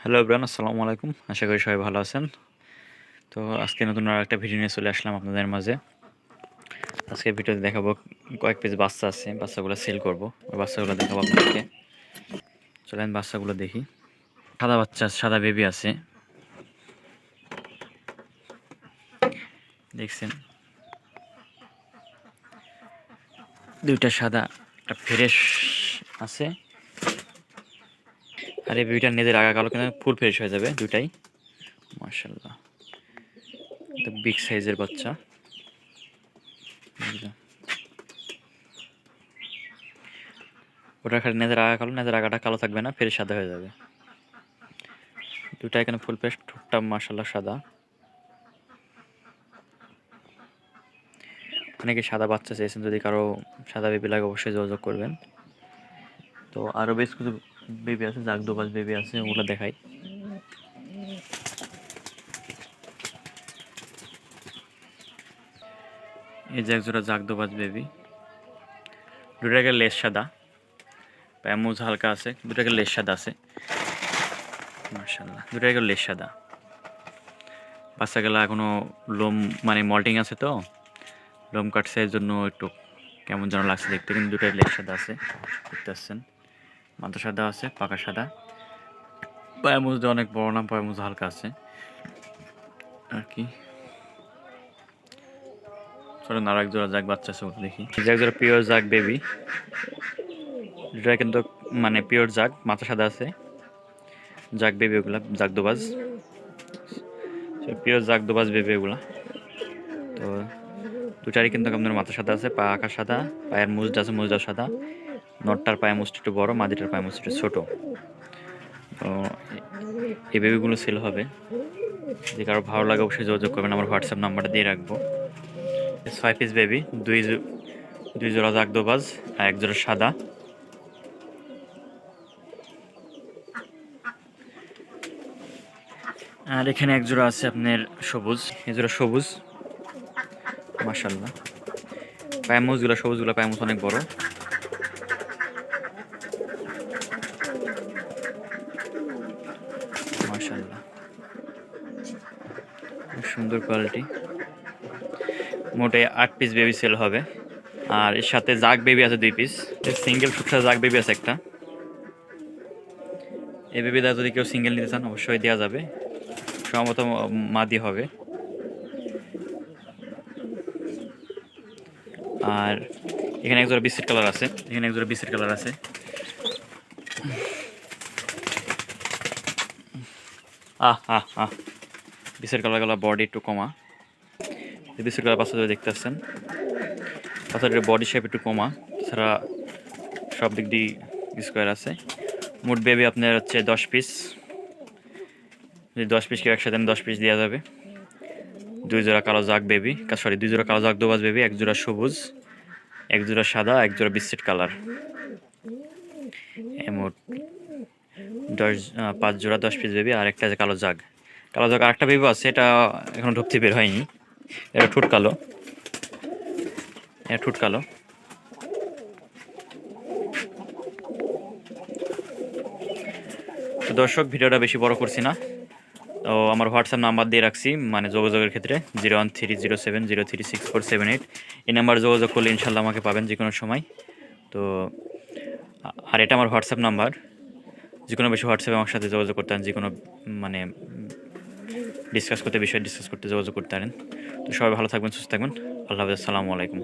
Hello everyone, আসসালামু আলাইকুম। আশা করি সবাই ভালো আছেন। তো আজকে নতুন আর একটা ভিডিও নিয়ে চলে আসলাম আপনাদের মাঝে। আজকে ভিডিওতে দেখাবো কয়েক পিস বাচ্চা আছে, বাচ্চাগুলো সেল করব। ওই বাচ্চাগুলো দেখাবো আপনাদেরকে। চলেন বাচ্চাগুলো দেখি। সাদা বাচ্চা, সাদা বেবি আছে, দেখছেন দুইটা সাদা, একটা ফ্রেশ আছে। আর এই বেবিটার নিজের আগা কালো, কিন্তু ফুল ফ্রেশ হয়ে যাবে দুইটাই। মাশাআল্লাহ, তো বিগ সাইজের বাচ্চা। ওটা খালি নেজের আগা কালো, নেজের আগাটা কালো থাকবে না, ফের সাদা হয়ে যাবে। দুটা এখানে ফুল পেস্ট, ঠোঁটটা মাশাআল্লাহ সাদা। অনেকে সাদা বাচ্চা চেয়েছেন, যদি কারো সাদা বেবি লাগে অবশ্যই যোগাযোগ করবেন। তো আরও বেশ কিছু বেবি আছে, জাগদোবাজ বেবি আছে, ওগুলো দেখাই। এই যে একজোড়া জাগদোবাজ বেবি, দুটাকে লেস সাদা, প্যামুজ হালকা আছে, দুটাকে লেস সাদা আছে। মাশাআল্লাহ, দুটাকে লেস সাদা। বাচ্চাগুলো এখনো লোম মানে মল্টিং আছে, তো লোম কাটছে, এর জন্য একটু কেমন যেন লাগছে দেখতে, কিন্তু দুটাই লেস সাদা আছে, দেখতে পাচ্ছেন। মাথা সাদা আছে, পাকা সাদা। পায়ামুজটা অনেক বড় না, পায়ামুজ হালকা আছে আর কি। চলেন আর এক জোড়া জাগ বাচ্চা আছে, ওটা দেখি। যে এক জোড়া পিওর জাগ বেবি, দুটা কিন্তু মানে পিওর জাগ, মাথা সাদা আছে। জাগ বেবি ওগুলা, জাগদোবাজ, পিওর জাগদোবাজ বেবি ওগুলা। তো দুটারই কিন্তু আপনার মাথা সাদা আছে, পা আঁকা সাদা, পায়ের মুজটা আছে, মুজটা সাদা। নটটার পায়ের মুজটা একটু বড়, মাদিটার পায়ের মুজটা একটু ছোটো। তো এই বেবিগুলো সেল হবে, যদি কারো ভালো লাগে অবশ্যই যোগাযোগ করবেন, আমার হোয়াটসঅ্যাপ নাম্বারটা দিয়ে রাখবো। 6 পিস বেবি, দুই জোড়া জাগদোবাজ আর এক জোড়া সাদা। আর এখানে এক জোড়া আছে আপনার সবুজ, এই জোড়া সবুজ। মাশাআল্লাহ, পায়ামুজগুলো সবুজগুলো, পায়ামুজ অনেক বড়। মাশাআল্লাহ, সুন্দর কোয়ালিটি। মোটে 8 পিস বেবি সেল হবে। আর এর সাথে জাগ বেবি আছে 2 পিস, সিঙ্গেল সুটসা জাগ বেবি আছে একটা। এই বেবিটা যদি কেউ সিঙ্গেল নিতে চান অবশ্যই দেওয়া যাবে, সম্ভবত মাদি হবে। আর এখানে একজোড়া বিস্কিট কালার আছে, এখানে একজোড়া বিস্কিট কালার আছে। বিস্কিট কালার বডি একটু কমা। বিস্কিট কালার বাচ্চা দেখতে পাচ্ছেন, বাচ্চাটার বডি শেপ একটু কমা, এছাড়া সব দিক দিয়ে স্কোয়ার আছে। মোট বেবি আপনার হচ্ছে 10 পিস, যদি 10 পিস কেউ একসাথে 10 পিস দেওয়া যাবে। দুই জোড়া কালো জাগ বেবি, দুই জোড়া কালো জাগদোবাজ বেবি, এক জোড়া সবুজ, এক জোড়া সাদা, এক জোড়া বিস্কিট কালার। মোট 5 জোড়া 10 পিস বেবি। আর একটা আছে কালো জাগ, আর একটা বেবি আছে, এটা এখনো ঢুকতে বের হয়নি। এটা ঠোঁট কালো, এটা ঠোঁট কালো। তো দর্শক, ভিডিওটা বেশি বড় করছি না, তো আমার হোয়াটসঅ্যাপ নাম্বার দিয়ে রাখছি, মানে যোগাযোগের ক্ষেত্রে 01307036478। এই নাম্বার যোগাযোগ করলে ইনশাল্লাহ আমাকে পাবেন যে কোনো সময়। তো আর এটা আমার হোয়াটসঅ্যাপ নাম্বার, যে কোনো বিষয়ে হোয়াটসঅ্যাপে আমার সাথে যোগাযোগ করতে পারেন, যে কোনো মানে বিষয় ডিসকাস করতে যোগাযোগ করতে পারেন। তো সবাই ভালো থাকবেন, সুস্থ থাকবেন। আল্লাহ হাফেজ, আসসালামু আলাইকুম।